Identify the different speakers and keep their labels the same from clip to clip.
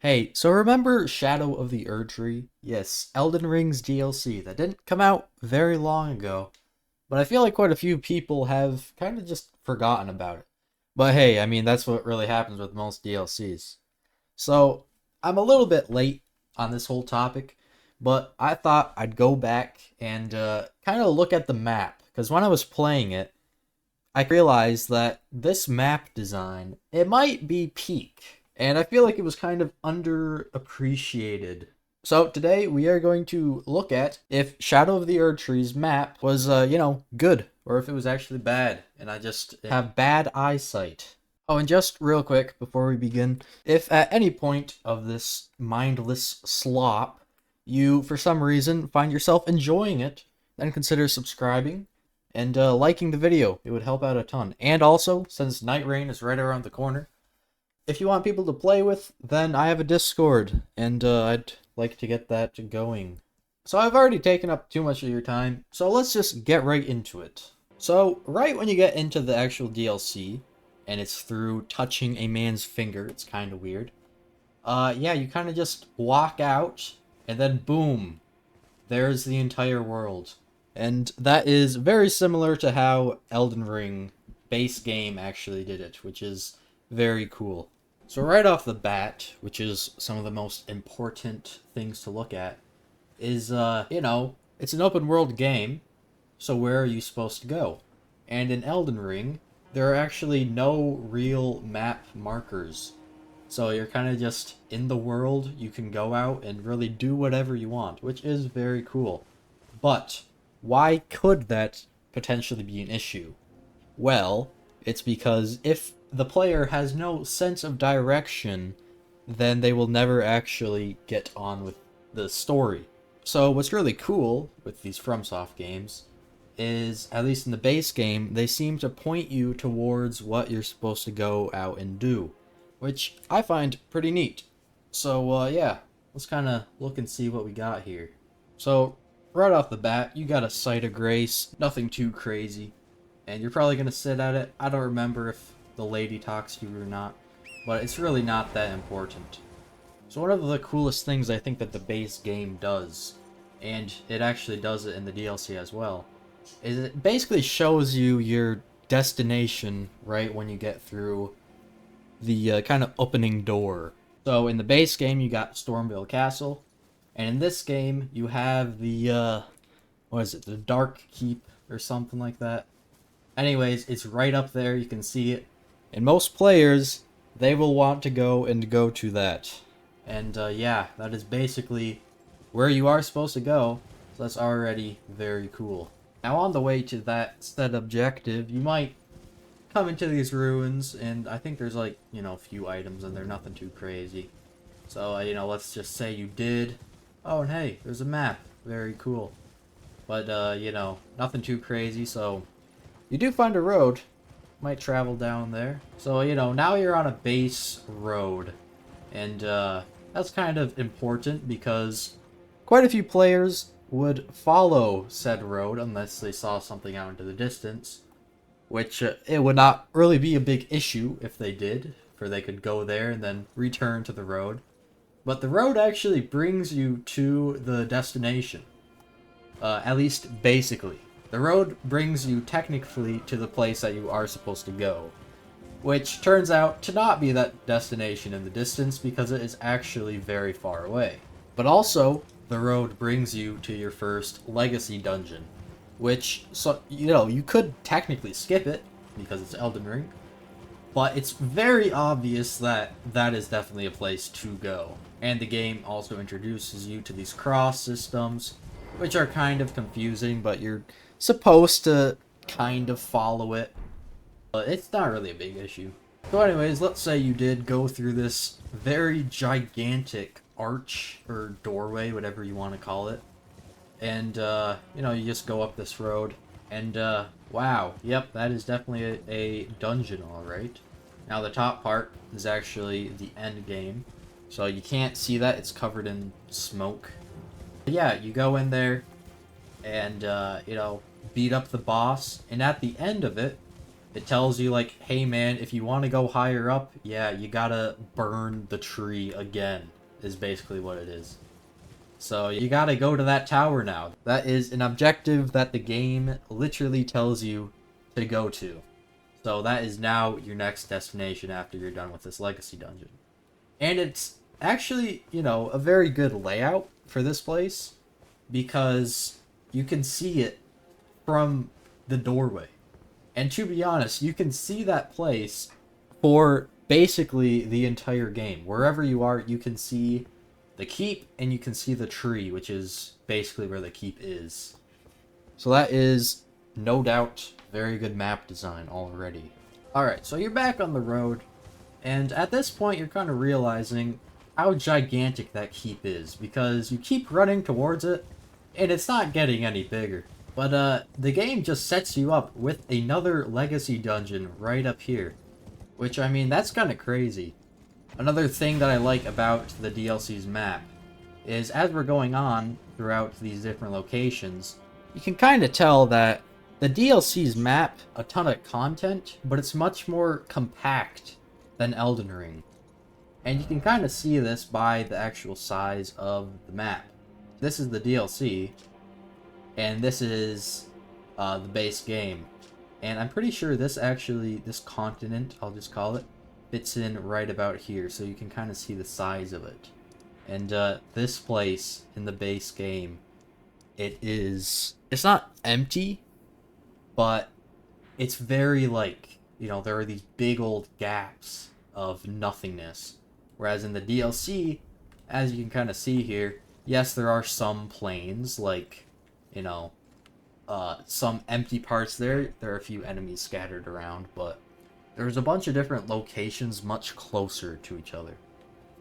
Speaker 1: Hey, so remember Shadow of the Erdtree? Yes, Elden Ring's DLC that didn't come out very long ago, but I feel like quite a few people have kind of just forgotten about it. But hey, I mean, that's what really happens with most DLCs. So, I'm a little bit late on this whole topic, but I thought I'd go back and kind of look at the map, because when I was playing it, I realized that this map design, it might be peak, and I feel like it was kind of underappreciated. So today we are going to look at if Shadow of the Erdtree's map was, good, or if it was actually bad, and I just have bad eyesight. Oh, and just real quick before we begin, if at any point of this mindless slop you, for some reason, find yourself enjoying it, then consider subscribing and liking the video. It would help out a ton. And also, since Night Rain is right around the corner, if you want people to play with, then I have a Discord, and I'd like to get that going. So I've already taken up too much of your time, so let's just get right into it. So, right when you get into the actual DLC, and it's through touching a man's finger, it's kind of weird. Yeah, you kind of just walk out, and then boom, there's the entire world. And that is very similar to how Elden Ring base game actually did it, which is very cool. So right off the bat, which is some of the most important things to look at, is it's an open world game, so where are you supposed to go? And in Elden Ring, there are actually no real map markers. So you're kind of just in the world, you can go out and really do whatever you want, which is very cool. But why could that potentially be an issue? Well, it's because if the player has no sense of direction, then they will never actually get on with the story. So what's really cool with these FromSoft games is, at least in the base game, they seem to point you towards what you're supposed to go out and do, which I find pretty neat. So yeah, let's kind of look and see what we got here. So right off the bat, you got a Site of Grace, nothing too crazy, and you're probably gonna sit at it. I don't remember if the lady talks to you or not, but it's really not that important. So one of the coolest things I think that the base game does, and it actually does it in the DLC as well, is it basically shows you your destination right when you get through the kind of opening door. So in the base game, you got Stormville Castle, and in this game, you have the what is it, the Dark Keep or something like that. Anyways, it's right up there. You can see it, and most players they will want to go to that. And yeah, that is basically where you are supposed to go. So that's already very cool. Now on the way to that said objective, you might come into these ruins, and I think there's like, a few items and they're nothing too crazy. So, let's just say you did. Oh, and hey, there's a map. Very cool. But, nothing too crazy, so you do find a road. Might travel down there. So, now you're on a base road. And, that's kind of important because quite a few players would follow said road unless they saw something out into the distance, which it would not really be a big issue if they did, for they could go there and then return to the road. But the road actually brings you to the destination, at least basically. The road brings you technically to the place that you are supposed to go, which turns out to not be that destination in the distance because it is actually very far away. But also, the road brings you to your first legacy dungeon, which, so you could technically skip it because it's Elden Ring, but it's very obvious that that is definitely a place to go. And the game also introduces you to these cross systems, which are kind of confusing, but you're supposed to kind of follow it. But it's not really a big issue. So anyways, let's say you did go through this very gigantic arch, or doorway, whatever you want to call it. And, you just go up this road. And, wow. Yep, that is definitely a dungeon, alright. Now, the top part is actually the end game. So you can't see that, it's covered in smoke. But yeah, you go in there and, beat up the boss. And at the end of it, It tells you, like, hey man, if you want to go higher up, yeah, you gotta burn the tree again, is basically what it is. So you gotta go to that tower now. That is an objective that the game literally tells you to go to. So that is now your next destination after you're done with this legacy dungeon. And it's actually, you know, a very good layout for this place because you can see it from the doorway. And to be honest, you can see that place for basically the entire game. Wherever you are, you can see the keep and you can see the tree, which is basically where the keep is. So that is, no doubt, very good map design already. Alright, so you're back on the road, and at this point you're kind of realizing how gigantic that keep is, because you keep running towards it, and it's not getting any bigger. But the game just sets you up with another legacy dungeon right up here. Which, I mean, that's kind of crazy. Another thing that I like about the DLC's map is as we're going on throughout these different locations, you can kind of tell that the DLC's map a ton of content, but it's much more compact than Elden Ring. And you can kind of see this by the actual size of the map. This is the DLC, and this is the base game. And I'm pretty sure this continent, I'll just call it, fits in right about here, so you can kind of see the size of it. And this place in the base game, it's not empty, but it's very, like, you know, there are these big old gaps of nothingness. Whereas in the DLC, as you can kind of see here, yes, there are some plains, like, you know, some empty parts there. There are a few enemies scattered around, but there's a bunch of different locations much closer to each other.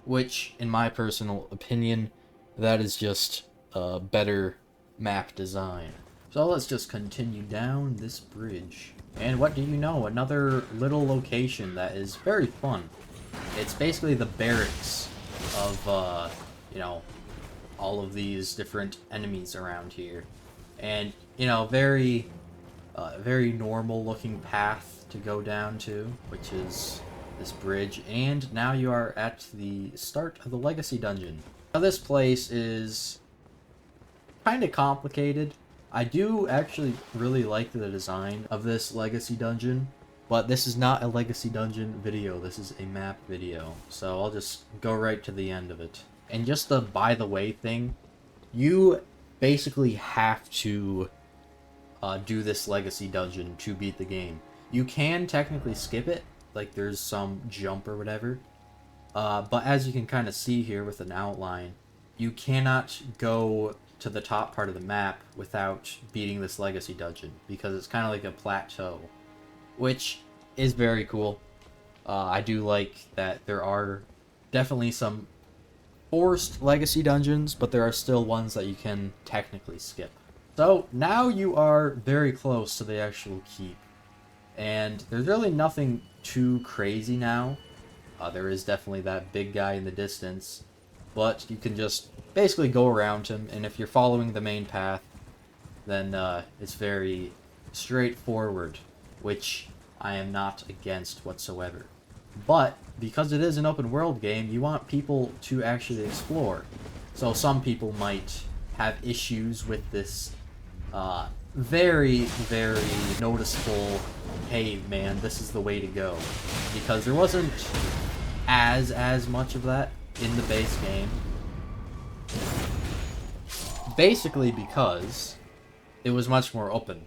Speaker 1: Which, in my personal opinion, that is just a better map design. So let's just continue down this bridge. And what do you know? Another little location that is very fun. It's basically the barracks of, you know, all of these different enemies around here. And, you know, very normal looking path to go down to, which is this bridge. And now you are at the start of the Legacy Dungeon. Now this place is kind of complicated. I do actually really like the design of this Legacy Dungeon, but this is not a Legacy Dungeon video, this is a map video. So I'll just go right to the end of it. And just the by the way thing, you basically have to do this Legacy Dungeon to beat the game. You can technically skip it, like there's some jump or whatever, but as you can kind of see here with an outline, you cannot go to the top part of the map without beating this Legacy Dungeon, because it's kind of like a plateau, which is very cool. I do like that there are definitely some forced Legacy Dungeons, but there are still ones that you can technically skip. So now you are very close to the actual keep, and there's really nothing too crazy now. There is definitely that big guy in the distance, but you can just basically go around him, and if you're following the main path, then it's very straightforward, which I am not against whatsoever. But because it is an open world game, you want people to actually explore. So some people might have issues with this very noticeable, hey man, this is the way to go, because there wasn't as much of that in the base game. Basically because it was much more open,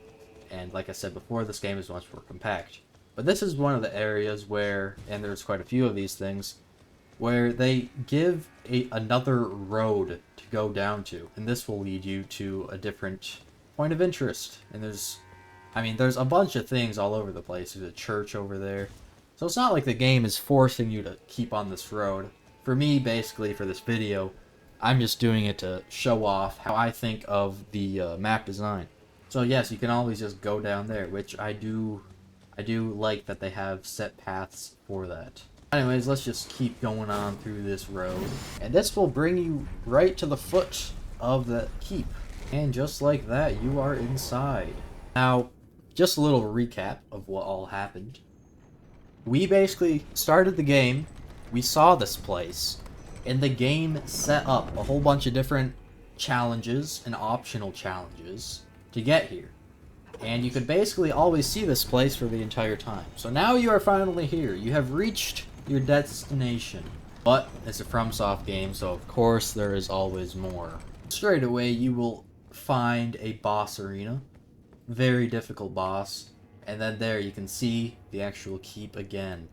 Speaker 1: and like I said before, this game is much more compact. But this is one of the areas where, and there's quite a few of these things, where they give another road to go down to, and this will lead you to a different point of interest. And there's a bunch of things all over the place. There's a church over there. So it's not like the game is forcing you to keep on this road. For me, basically, for this video, I'm just doing it to show off how I think of the map design. So yes, you can always just go down there, which I do like that they have set paths for that. Anyways, let's just keep going on through this road, and this will bring you right to the foot of the keep. And just like that, you are inside. Now, just a little recap of what all happened. We basically started the game, we saw this place, and the game set up a whole bunch of different challenges and optional challenges to get here. And you could basically always see this place for the entire time. So now you are finally here. You have reached your destination. But it's a FromSoft game, so of course there is always more. Straight away you will find a boss arena. Very difficult boss. And then there you can see the actual keep again.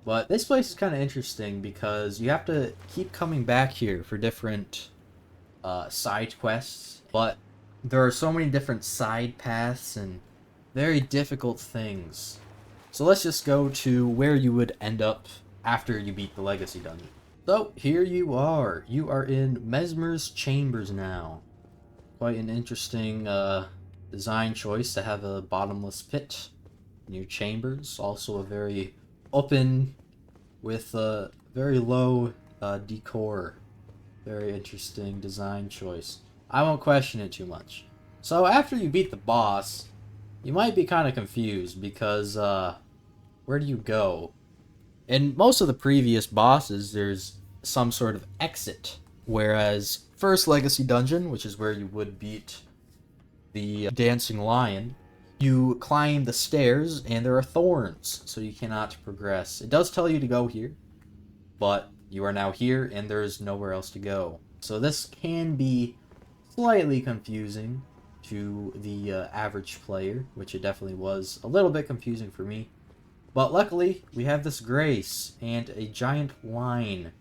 Speaker 1: But this place is kind of interesting because you have to keep coming back here for different side quests. But there are so many different side paths and very difficult things. So let's just go to where you would end up after you beat the Legacy Dungeon. So here you are. You are in Mesmer's Chambers now. Quite an interesting design choice to have a bottomless pit in your chambers. Also a very open with a very low decor. Very interesting design choice. I won't question it too much. So after you beat the boss, you might be kind of confused because where do you go? In most of the previous bosses, there's some sort of exit. Whereas first Legacy Dungeon, which is where you would beat the Dancing Lion, you climb the stairs and there are thorns, so you cannot progress. It does tell you to go here, but you are now here and there's nowhere else to go. So this can be slightly confusing to the average player, which it definitely was a little bit confusing for me. But luckily, we have this grace and a giant line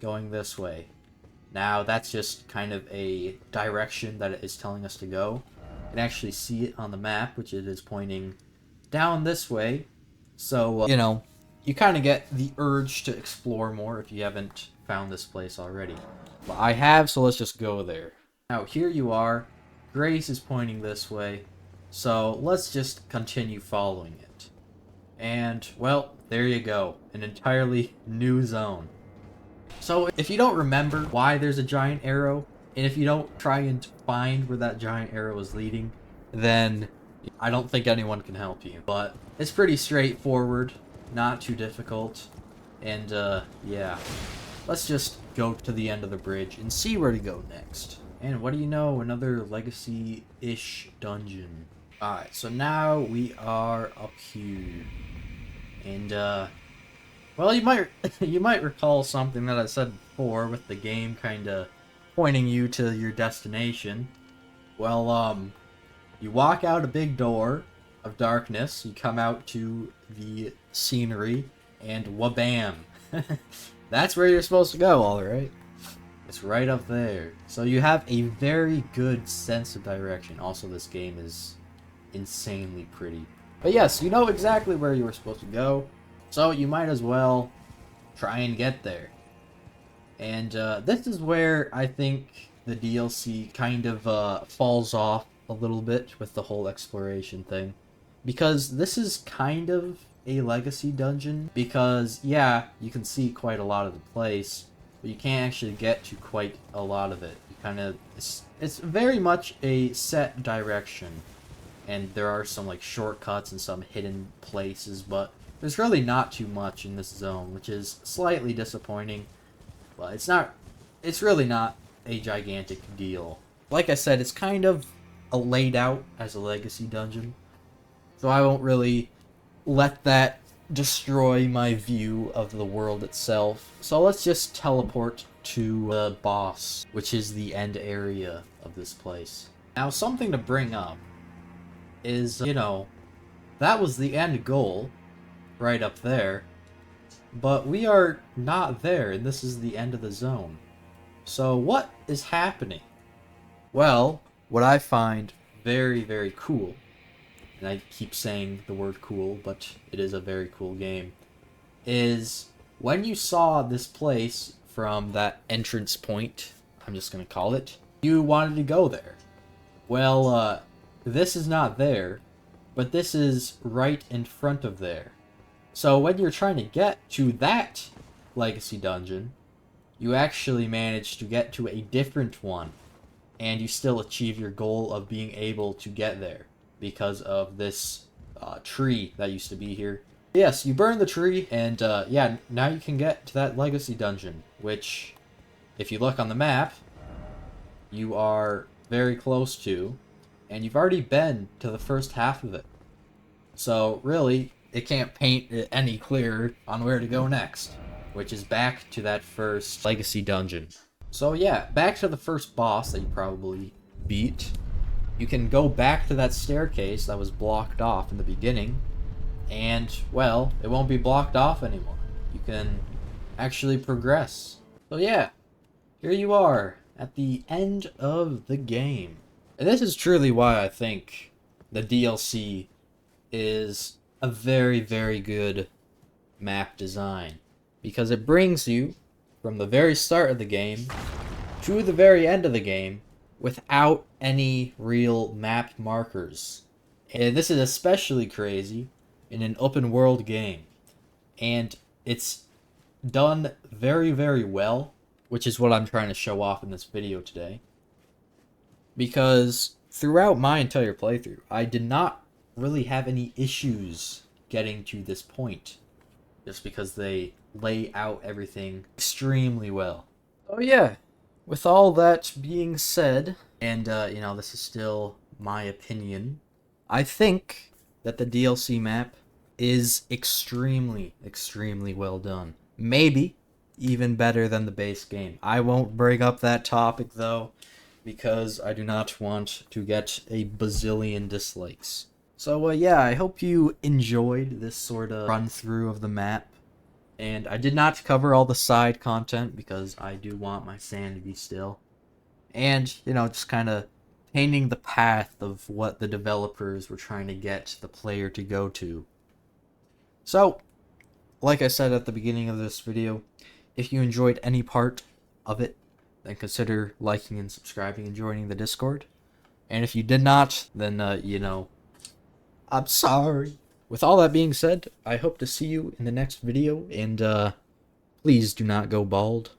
Speaker 1: going this way. Now, that's just kind of a direction that it is telling us to go. You can actually see it on the map, which it is pointing down this way. So, you know, you kind of get the urge to explore more if you haven't found this place already. But I have, so let's just go there. Now, here you are. Grace is pointing this way. So, let's just continue following it. And, well, there you go. An entirely new zone. So, if you don't remember why there's a giant arrow, and if you don't try and find where that giant arrow is leading, then I don't think anyone can help you. But it's pretty straightforward, not too difficult, and yeah. Let's just go to the end of the bridge and see where to go next. And what do you know, another legacy-ish dungeon. Alright, so now we are up here. And well, you might recall something that I said before with the game kinda pointing you to your destination. Well, you walk out a big door of darkness, you come out to the scenery, and wabam! That's where you're supposed to go, alright? It's right up there. So you have a very good sense of direction. Also, this game is insanely pretty. But yes, you know exactly where you were supposed to go, so you might as well try and get there. And this is where I think the DLC kind of falls off a little bit with the whole exploration thing. Because this is kind of a legacy dungeon. Because, yeah, you can see quite a lot of the place, but you can't actually get to quite a lot of it. You kind of... It's very much a set direction. And there are some, like, shortcuts and some hidden places, but there's really not too much in this zone, which is slightly disappointing. Well, it's really not a gigantic deal. Like I said, it's kind of laid out as a legacy dungeon, so I won't really let that destroy my view of the world itself. So let's just teleport to the boss, which is the end area of this place. Now, something to bring up is, you know, that was the end goal, right up there. But we are not there, and this is the end of the zone. So what is happening? Well, what I find very, very cool, and I keep saying the word cool, but it is a very cool game, is when you saw this place from that entrance point, I'm just going to call it, you wanted to go there. Well, this is not there, but this is right in front of there. So when you're trying to get to that legacy dungeon, you actually manage to get to a different one, and you still achieve your goal of being able to get there because of this tree that used to be here. Yes, you burn the tree, and yeah, now you can get to that legacy dungeon, which, if you look on the map, you are very close to, and you've already been to the first half of it. So really, it can't paint it any clearer on where to go next, which is back to that first legacy dungeon. So yeah, back to the first boss that you probably beat. You can go back to that staircase that was blocked off in the beginning, and, well, it won't be blocked off anymore. You can actually progress. So yeah, here you are at the end of the game. And this is truly why I think the DLC is a very, very good map design. Because it brings you from the very start of the game to the very end of the game without any real map markers. And this is especially crazy in an open world game. And it's done very, very well, which is what I'm trying to show off in this video today. Because throughout my entire playthrough, I did not really have any issues getting to this point. Just because they lay out everything extremely well. Oh yeah, with all that being said, and you know, this is still my opinion, I think that the DLC map is extremely, extremely well done. Maybe even better than the base game. I won't bring up that topic though, because I do not want to get a bazillion dislikes. So yeah, I hope you enjoyed this sort of run through of the map. And I did not cover all the side content because I do want my sanity still. And, you know, just kind of painting the path of what the developers were trying to get the player to go to. So, like I said at the beginning of this video, if you enjoyed any part of it, then consider liking and subscribing and joining the Discord. And if you did not, then, you know, I'm sorry. With all that being said, I hope to see you in the next video, and please do not go bald.